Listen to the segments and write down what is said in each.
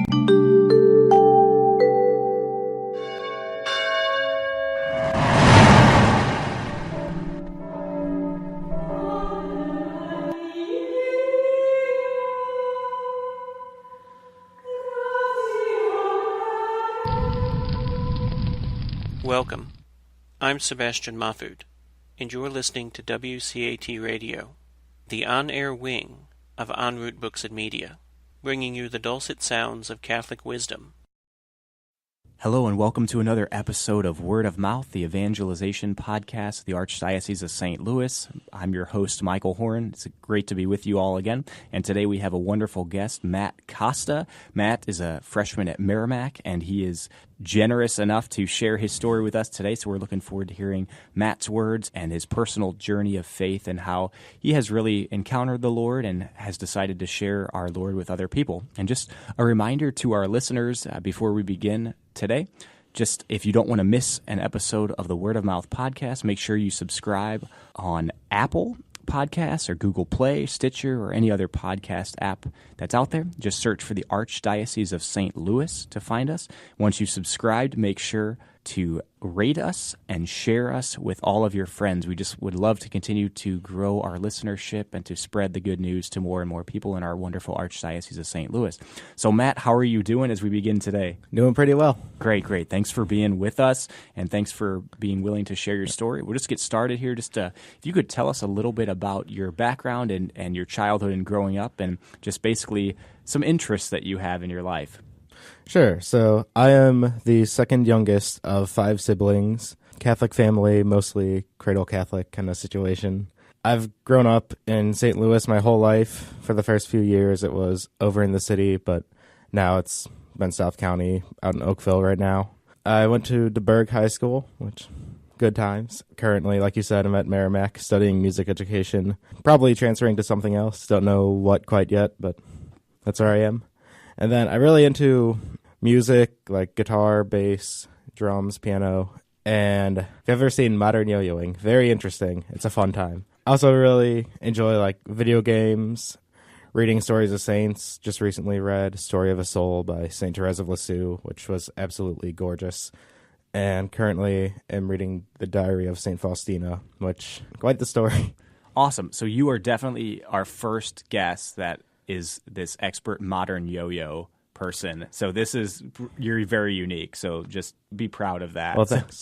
Welcome. I'm Sebastian Mahfood, and you're listening to WCAT Radio, the on-air wing of En Route Books and Media, bringing you the dulcet sounds of Catholic wisdom. Hello and welcome to another episode of Word of Mouth, the Evangelization podcast of the Archdiocese of St. Louis. I'm your host, Michael Horn. It's great to be with you all again. And today we have a wonderful guest, Matt Costa. Matt is a freshman at Merrimack, and he is generous enough to share his story with us today. So we're looking forward to hearing Matt's words and his personal journey of faith and how he has really encountered the Lord and has decided to share our Lord with other people. And just a reminder to our listeners before we begin today, just if you don't want to miss an episode of the Word of Mouth podcast, make sure you subscribe on Apple Podcasts or Google Play, Stitcher, or any other podcast app that's out there. Just search for the Archdiocese of St. Louis to find us. Once you've subscribed, make sure to rate us and share us with all of your friends. We just would love to continue to grow our listenership and to spread the good news to more and more people in our wonderful Archdiocese of St. Louis. So, Matt, how are you doing as we begin today? Doing pretty well. Great. Thanks for being with us, and thanks for being willing to share your story. We'll just get started here. Just if you could tell us a little bit about your background and your childhood and growing up, and just basically some interests that you have in your life. Sure. So I am the second youngest of 5 siblings, Catholic family, mostly cradle Catholic kind of situation. I've grown up in St. Louis my whole life. For the first few years, it was over in the city, but now it's been South County, out in Oakville right now. I went to DeBerg High School, which good times. Currently, like you said, I'm at Merrimack studying music education, probably transferring to something else. Don't know what quite yet, but that's where I am. And then I'm really into music, like guitar, bass, drums, piano. And if you've ever seen modern yo-yoing, very interesting. It's a fun time. I also really enjoy like video games, reading stories of saints. Just recently read Story of a Soul by St. Therese of Lisieux, which was absolutely gorgeous. And currently am reading The Diary of St. Faustina, which, quite the story. Awesome. So you are definitely our first guest that is this expert modern yo-yo person. So you're very unique. So just be proud of that. Well, thanks.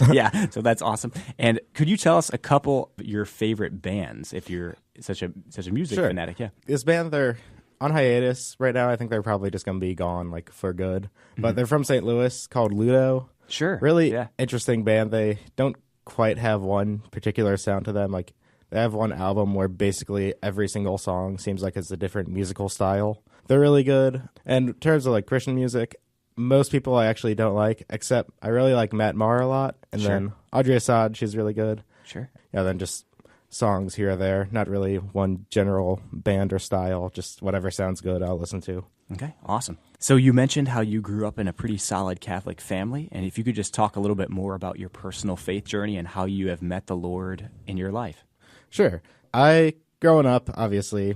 So that's awesome. And could you tell us a couple of your favorite bands if you're such a music fanatic? Yeah. This band, they're on hiatus right now. I think they're probably just going to be gone like for good. But they're from St. Louis, called Ludo. Sure. Really interesting band. They don't quite have one particular sound to them. Like they have one album where basically every single song seems like it's a different musical style. They're really good. And in terms of like Christian music, most people I actually don't like, except I really like Matt Maher a lot. And then Audrey Assad, she's really good. Sure. Yeah, then just songs here or there. Not really one general band or style, just whatever sounds good I'll listen to. Okay, awesome. So you mentioned how you grew up in a pretty solid Catholic family. And if you could just talk a little bit more about your personal faith journey and how you have met the Lord in your life. Sure. Growing up, obviously,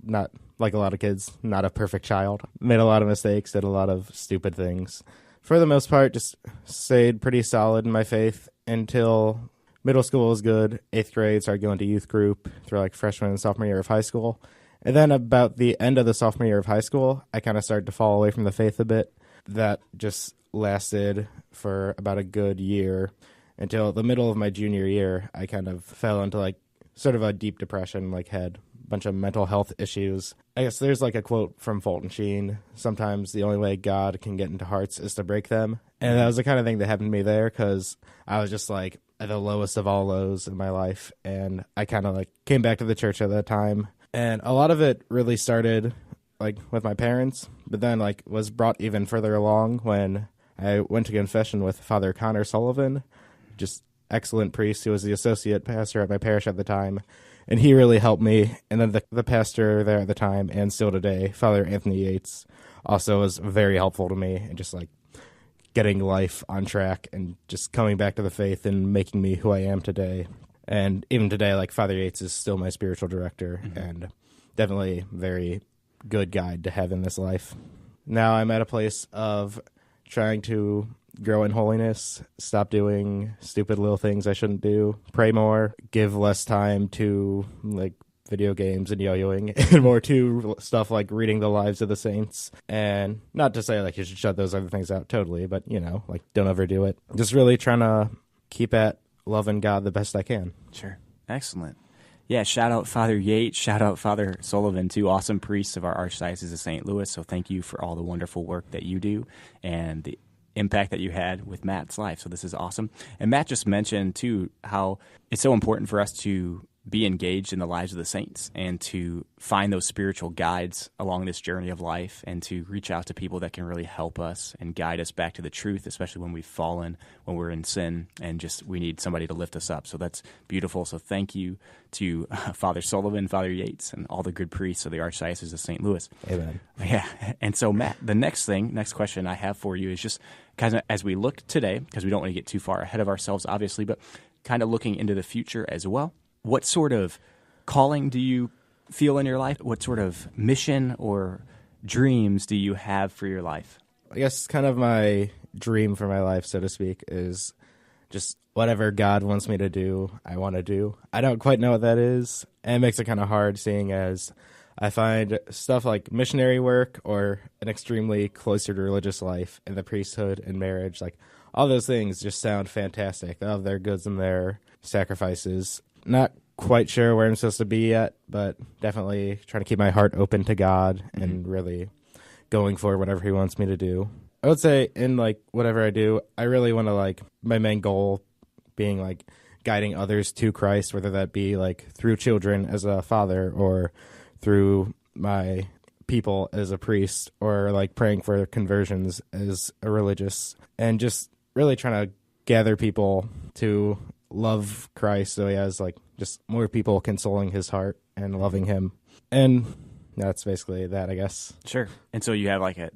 not like a lot of kids, not a perfect child. Made a lot of mistakes, did a lot of stupid things. For the most part, just stayed pretty solid in my faith until middle school was good. 8th grade, started going to youth group through like freshman and sophomore year of high school. And then about the end of the sophomore year of high school, I kind of started to fall away from the faith a bit. That just lasted for about a good year until the middle of my junior year. I kind of fell into like sort of a deep depression, like had a bunch of mental health issues. I guess there's like a quote from Fulton Sheen, sometimes the only way God can get into hearts is to break them. And that was the kind of thing that happened to me there because I was just like at the lowest of all lows in my life. And I kind of like came back to the church at that time. And a lot of it really started like with my parents, but then like was brought even further along when I went to confession with Father Connor Sullivan, just excellent priest who was the associate pastor at my parish at the time. And he really helped me. And then the pastor there at the time and still today, Father Anthony Yates, also was very helpful to me and just like getting life on track and just coming back to the faith and making me who I am today. And even today, like Father Yates is still my spiritual director and definitely very good guide to have in this life. now I'm at a place of trying to grow in holiness, stop doing stupid little things I shouldn't do, pray more, give less time to like video games and yo-yoing, and more to stuff like reading the lives of the saints. And not to say like you should shut those other things out totally, but like don't overdo it. Just really trying to keep at loving God the best I can. Sure. Excellent. Yeah, shout out Father Yates, shout out Father Sullivan, two awesome priests of our Archdiocese of St. Louis. So thank you for all the wonderful work that you do and the impact that you had with Matt's life. So this is awesome. And Matt just mentioned, too, how it's so important for us to be engaged in the lives of the saints and to find those spiritual guides along this journey of life and to reach out to people that can really help us and guide us back to the truth, especially when we've fallen, when we're in sin, and just we need somebody to lift us up. So that's beautiful. So thank you to Father Sullivan, Father Yates, and all the good priests of the Archdiocese of St. Louis. Amen. Yeah. And so, Matt, the next question I have for you is just kind of as we look today, because we don't want to get too far ahead of ourselves, obviously, but kind of looking into the future as well. What sort of calling do you feel in your life? What sort of mission or dreams do you have for your life? I guess kind of my dream for my life, so to speak, is just whatever God wants me to do, I want to do. I don't quite know what that is, and it makes it kind of hard seeing as I find stuff like missionary work or an extremely cloistered religious life and the priesthood and marriage, like all those things just sound fantastic. They have their goods and their sacrifices. Not quite sure where I'm supposed to be yet, but definitely trying to keep my heart open to God and really going for whatever he wants me to do. I would say in like whatever I do, I really want to like my main goal being like guiding others to Christ, whether that be like through children as a father or through my people as a priest or like praying for conversions as a religious, and just really trying to gather people to love Christ so he has like just more people consoling his heart and loving him. And that's basically that, I guess. Sure. And so you have like a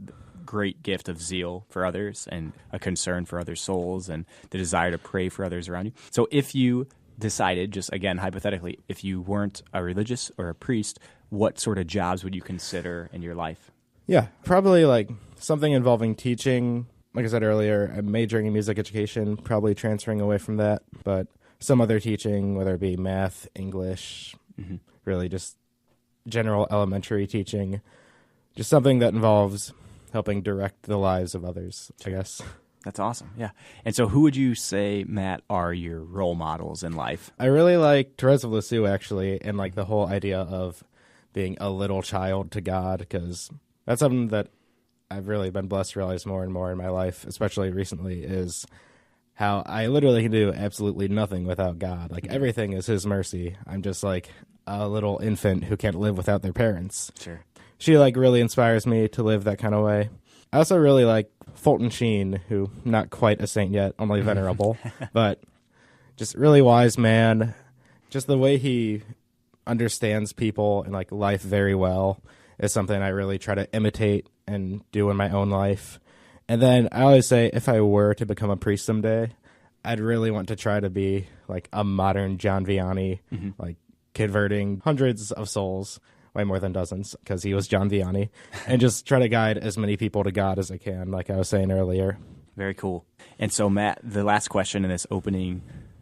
great gift of zeal for others and a concern for other souls and the desire to pray for others around you. So if you decided, just again, hypothetically, if you weren't a religious or a priest, what sort of jobs would you consider in your life? Yeah, probably like something involving teaching. Like I said earlier, I'm majoring in music education, probably transferring away from that, but some other teaching, whether it be math, English, really just general elementary teaching, just something that involves helping direct the lives of others, I guess. That's awesome, yeah. And so who would you say, Matt, are your role models in life? I really like Therese of Lisieux, actually, and like the whole idea of being a little child to God, because that's something that I've really been blessed to realize more and more in my life, especially recently, is how I literally can do absolutely nothing without God. Like, everything is his mercy. I'm just like a little infant who can't live without their parents. Sure. She like really inspires me to live that kind of way. I also really like Fulton Sheen, who not quite a saint yet, only venerable, but just really wise man. Just the way he understands people and like life very well is something I really try to imitate and do in my own life. And then I always say, if I were to become a priest someday, I'd really want to try to be like a modern John Vianney, like converting hundreds of souls, way more than dozens, because he was John Vianney, and just try to guide as many people to God as I can, like I was saying earlier. Very cool. And so, Matt, the last question in this opening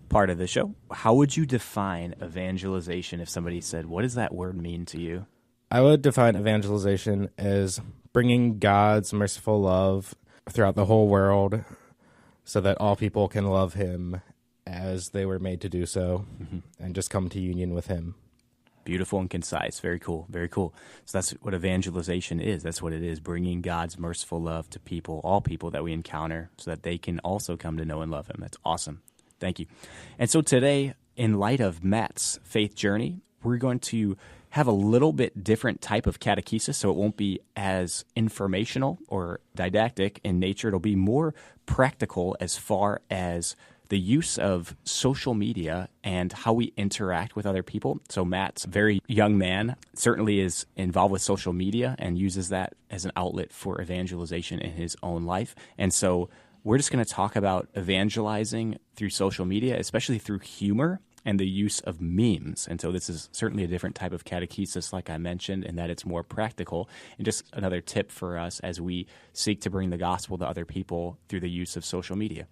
part of the show, how would you define evangelization if somebody said, what does that word mean to you? I would define evangelization as bringing God's merciful love throughout the whole world so that all people can love him as they were made to do so and just come to union with him. Beautiful and concise. Very cool. Very cool. So that's what evangelization is. That's what it is, bringing God's merciful love to people, all people that we encounter, so that they can also come to know and love him. That's awesome. Thank you. And so today, in light of Matt's faith journey, we're going to have a little bit different type of catechesis, so it won't be as informational or didactic in nature. It'll be more practical as far as the use of social media and how we interact with other people. So Matt's a very young man, certainly is involved with social media and uses that as an outlet for evangelization in his own life. And so we're just going to talk about evangelizing through social media, especially through humor and the use of memes. And so this is certainly a different type of catechesis, like I mentioned, in that it's more practical and just another tip for us as we seek to bring the gospel to other people through the use of social media.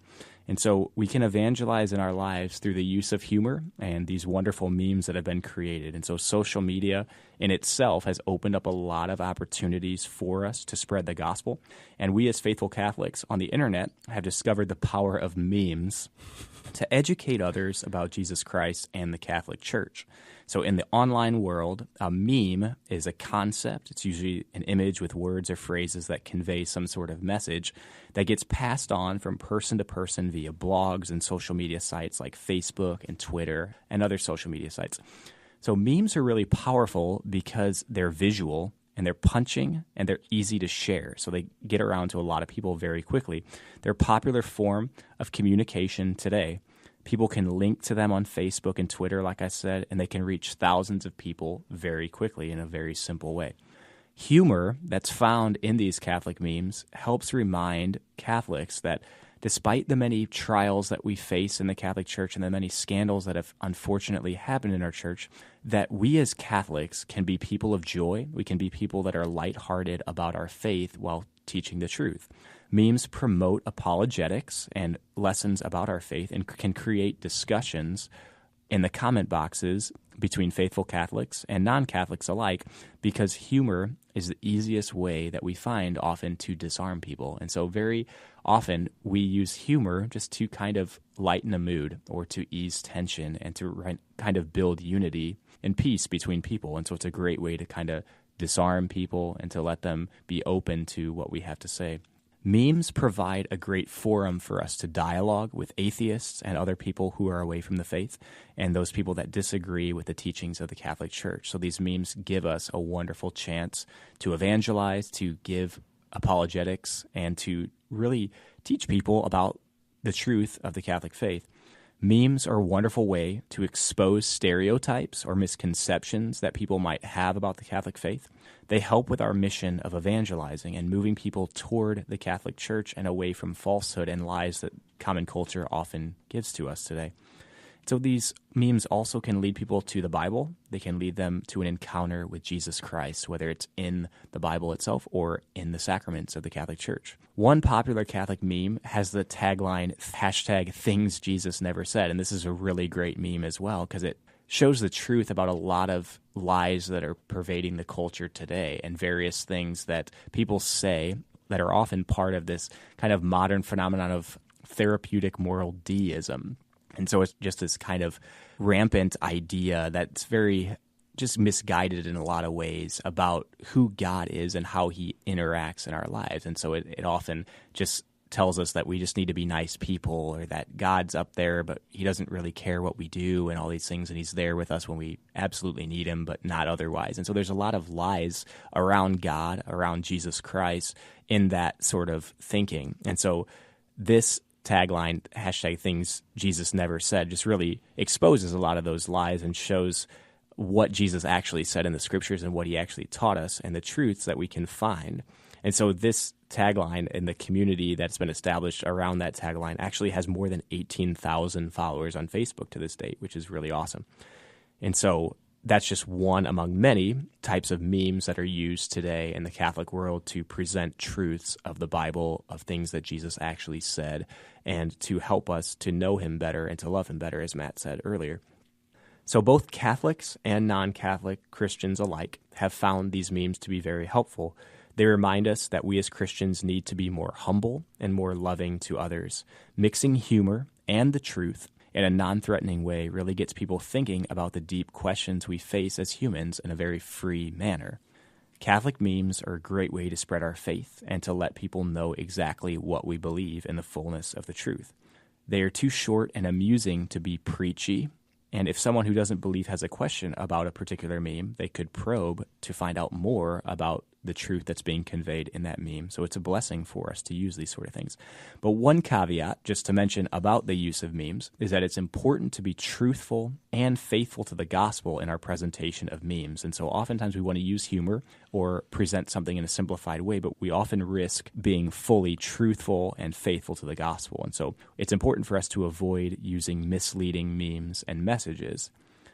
And so we can evangelize in our lives through the use of humor and these wonderful memes that have been created. And so social media in itself has opened up a lot of opportunities for us to spread the gospel. And we as faithful Catholics on the internet have discovered the power of memes to educate others about Jesus Christ and the Catholic Church. So in the online world, a meme is a concept. It's usually an image with words or phrases that convey some sort of message that gets passed on from person to person via blogs and social media sites like Facebook and Twitter and other social media sites. So memes are really powerful because they're visual and they're punching and they're easy to share. So they get around to a lot of people very quickly. They're a popular form of communication today. People can link to them on Facebook and Twitter, like I said, and they can reach thousands of people very quickly in a very simple way. Humor that's found in these Catholic memes helps remind Catholics that despite the many trials that we face in the Catholic Church and the many scandals that have unfortunately happened in our church, that we as Catholics can be people of joy. We can be people that are lighthearted about our faith while teaching the truth. Memes promote apologetics and lessons about our faith and can create discussions in the comment boxes between faithful Catholics and non-Catholics alike, because humor is the easiest way that we find often to disarm people. And so very often we use humor just to kind of lighten a mood or to ease tension and to kind of build unity and peace between people. And so it's a great way to kind of disarm people and to let them be open to what we have to say. Memes provide a great forum for us to dialogue with atheists and other people who are away from the faith and those people that disagree with the teachings of the Catholic Church. So these memes give us a wonderful chance to evangelize, to give apologetics, and to really teach people about the truth of the Catholic faith. Memes are a wonderful way to expose stereotypes or misconceptions that people might have about the Catholic faith. They help with our mission of evangelizing and moving people toward the Catholic Church and away from falsehood and lies that common culture often gives to us today. So these memes also can lead people to the Bible. They can lead them to an encounter with Jesus Christ, whether it's in the Bible itself or in the sacraments of the Catholic Church. One popular Catholic meme has the tagline, #ThingsJesusNeverSaid, and this is a really great meme as well because it shows the truth about a lot of lies that are pervading the culture today and various things that people say that are often part of this kind of modern phenomenon of therapeutic moral deism. And so it's just this kind of rampant idea that's very just misguided in a lot of ways about who God is and how he interacts in our lives. And so it often just tells us that we just need to be nice people or that God's up there, but he doesn't really care what we do and all these things, and he's there with us when we absolutely need him, but not otherwise. And so there's a lot of lies around God, around Jesus Christ in that sort of thinking. And so this tagline, #ThingsJesusNeverSaid, just really exposes a lot of those lies and shows what Jesus actually said in the scriptures and what he actually taught us and the truths that we can find. And so this tagline and the community that's been established around that tagline actually has more than 18,000 followers on Facebook to this date, which is really awesome. And so that's just one among many types of memes that are used today in the Catholic world to present truths of the Bible, of things that Jesus actually said, and to help us to know him better and to love him better, as Matt said earlier. So both Catholics and non-Catholic Christians alike have found these memes to be very helpful. They remind us that we as Christians need to be more humble and more loving to others. Mixing humor and the truth in a non-threatening way really gets people thinking about the deep questions we face as humans in a very free manner. Catholic memes are a great way to spread our faith and to let people know exactly what we believe in the fullness of the truth. They are too short and amusing to be preachy, and if someone who doesn't believe has a question about a particular meme, they could probe to find out more about the truth that's being conveyed in that meme. So it's a blessing for us to use these sort of things. But one caveat, just to mention about the use of memes, is that it's important to be truthful and faithful to the gospel in our presentation of memes. And so oftentimes we want to use humor or present something in a simplified way, but we often risk being fully truthful and faithful to the gospel. And so it's important for us to avoid using misleading memes and messages.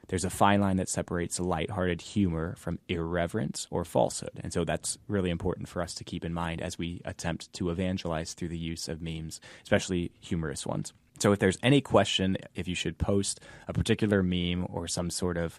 There's a fine line that separates lighthearted humor from irreverence or falsehood. And so that's really important for us to keep in mind as we attempt to evangelize through the use of memes, especially humorous ones. So if there's any question if you should post a particular meme or some sort of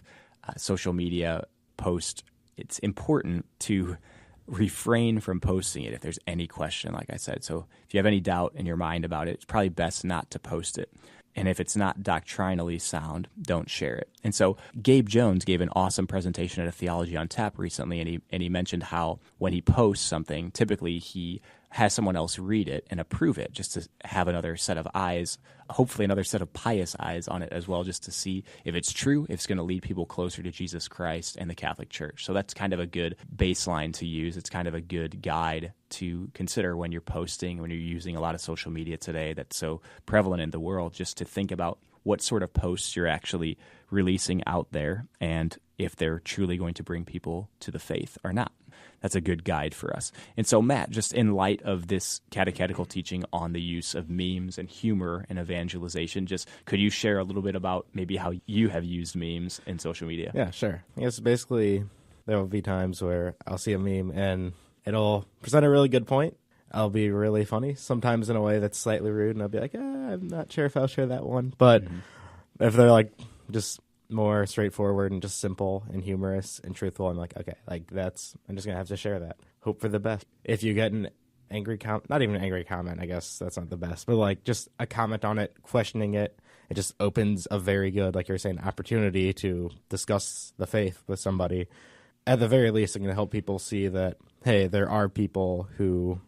social media post, it's important to refrain from posting it if there's any question, like I said. So if you have any doubt in your mind about it, it's probably best not to post it. And if it's not doctrinally sound, don't share it. And so Gabe Jones gave an awesome presentation at a Theology on Tap recently, and he mentioned how when he posts something, typically he has someone else read it and approve it, just to have another set of eyes, hopefully another set of pious eyes on it as well, just to see if it's true, if it's going to lead people closer to Jesus Christ and the Catholic Church. So that's kind of a good baseline to use. It's kind of a good guide to consider when you're posting, when you're using a lot of social media today that's so prevalent in the world, just to think about what sort of posts you're actually releasing out there and if they're truly going to bring people to the faith or not. That's a good guide for us. And so, Matt, just in light of this catechetical teaching on the use of memes and humor and evangelization, just could you share a little bit about maybe how you have used memes in social media? Yeah, sure. I guess basically there will be times where I'll see a meme and it'll present a really good point. I'll be really funny, sometimes in a way that's slightly rude, and I'll be like, I'm not sure if I'll share that one. But if they're like just more straightforward and just simple and humorous and truthful, I'm like, okay, like I'm just gonna have to share that. Hope for the best. If you get an angry comment, not even an angry comment, I guess that's not the best, but like just a comment on it, questioning it, it just opens a very good, like you're saying, opportunity to discuss the faith with somebody. At the very least, I'm gonna help people see that, hey, there are people who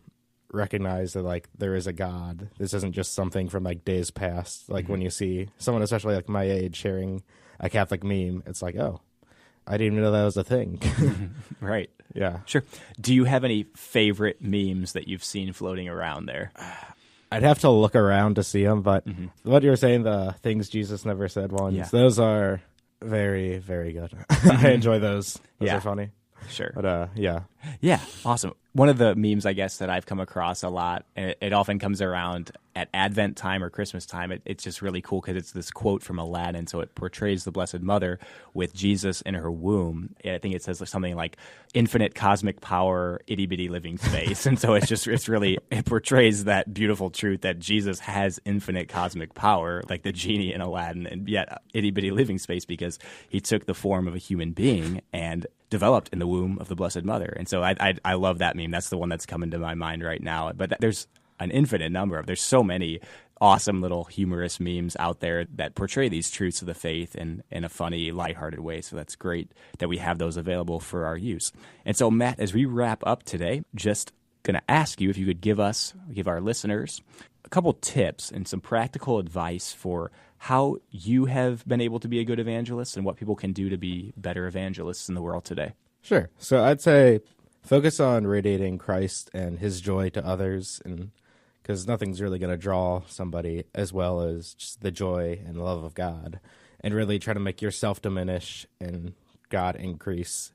recognize that like there is a God. This isn't just something from like days past. Like when you see someone, especially like my age, sharing a Catholic meme, it's like, oh, I didn't even know that was a thing. Right. Yeah. Sure. Do you have any favorite memes that you've seen floating around there? I'd have to look around to see them, but what you were saying, the things Jesus never said ones, those are very, very good. I enjoy those. Those are funny. Sure. But yeah. Yeah, awesome. One of the memes, I guess, that I've come across a lot, and it often comes around at Advent time or Christmas time. It's just really cool because it's this quote from Aladdin. So it portrays the Blessed Mother with Jesus in her womb. I think it says something like infinite cosmic power, itty bitty living space. And so it portrays that beautiful truth that Jesus has infinite cosmic power, like the genie in Aladdin, and yet itty bitty living space because he took the form of a human being and developed in the womb of the Blessed Mother. And so I love that meme. That's the one that's coming to my mind right now. But there's an infinite number of, there's so many awesome little humorous memes out there that portray these truths of the faith in a funny, lighthearted way. So that's great that we have those available for our use. And so, Matt, as we wrap up today, just going to ask you if you could give our listeners a couple tips and some practical advice for how you have been able to be a good evangelist and what people can do to be better evangelists in the world today. Sure. So I'd say focus on radiating Christ and his joy to others, and because nothing's really going to draw somebody as well as just the joy and love of God, and really try to make yourself diminish and God increase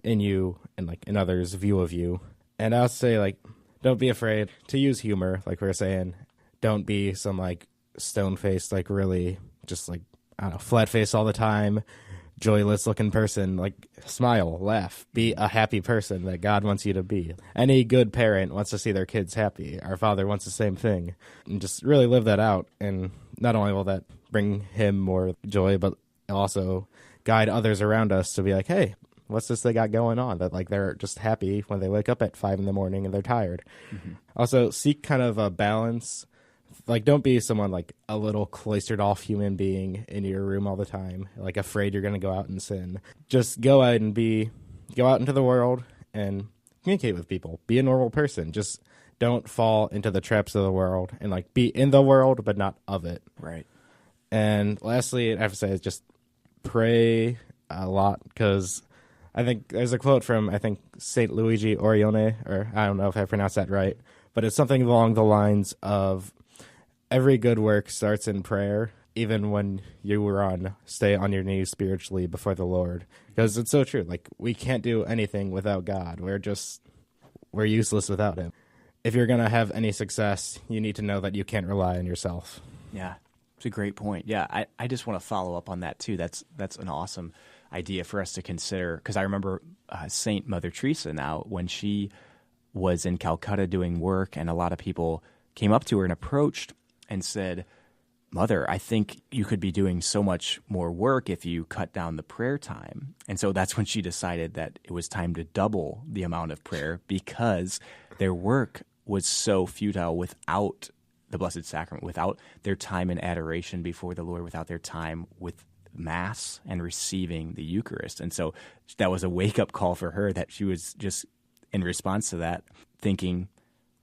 in you and like in others' view of you. And I'll say, like, don't be afraid to use humor, like we were saying. Don't be some like stone-faced, like really just like, I don't know, flat face all the time, joyless looking person. Like, smile, laugh, be a happy person that God wants you to be. Any good parent wants to see their kids happy. Our Father wants the same thing. And just really live that out. And not only will that bring him more joy, but also guide others around us to be like, hey, what's this they got going on? That like they're just happy when they wake up at 5 a.m. and they're tired. Also, seek kind of a balance. Like, don't be someone like a little cloistered off human being in your room all the time, like afraid you're going to go out and sin. Just go out into the world and communicate with people. Be a normal person. Just don't fall into the traps of the world, and like be in the world, but not of it. Right. And lastly, I have to say is just pray a lot, because I think there's a quote from, St. Luigi Orione, or I don't know if I pronounced that right, but it's something along the lines of every good work starts in prayer, even when you stay on your knees spiritually before the Lord. Because it's so true. Like, we can't do anything without God. We're useless without him. If you're going to have any success, you need to know that you can't rely on yourself. Yeah, it's a great point. Yeah, I just want to follow up on that too. That's an awesome idea for us to consider, because I remember Saint Mother Teresa now, when she was in Calcutta doing work, and a lot of people came up to her and approached and said, Mother, I think you could be doing so much more work if you cut down the prayer time. And so that's when she decided that it was time to double the amount of prayer, because their work was so futile without the Blessed Sacrament, without their time in adoration before the Lord, without their time with Mass and receiving the Eucharist. And so that was a wake-up call for her, that she was just, in response to that, thinking,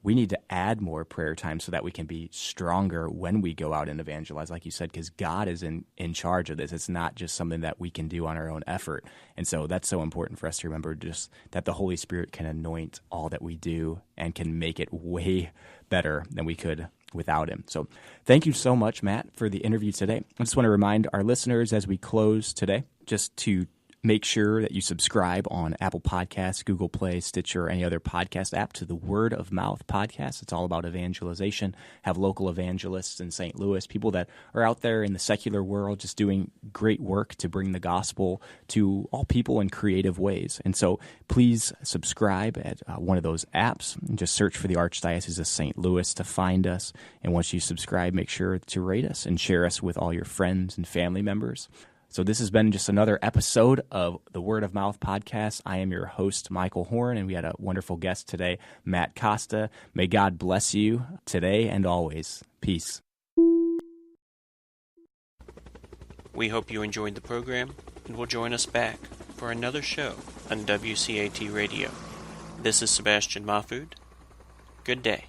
we need to add more prayer time so that we can be stronger when we go out and evangelize, like you said, because God is in charge of this. It's not just something that we can do on our own effort. And so that's so important for us to remember, just that the Holy Spirit can anoint all that we do and can make it way better than we could without him. So thank you so much, Matt, for the interview today. I just want to remind our listeners as we close today, just to make sure that you subscribe on Apple Podcasts, Google Play, Stitcher, or any other podcast app to the Word of Mouth podcast. It's all about evangelization. Have local evangelists in St. Louis, people that are out there in the secular world just doing great work to bring the gospel to all people in creative ways. And so please subscribe at one of those apps and just search for the Archdiocese of St. Louis to find us. And once you subscribe, make sure to rate us and share us with all your friends and family members. So this has been just another episode of the Word of Mouth podcast. I am your host, Michael Horn, and we had a wonderful guest today, Matt Costa. May God bless you today and always. Peace. We hope you enjoyed the program and will join us back for another show on WCAT Radio. This is Sebastian Mahfood. Good day.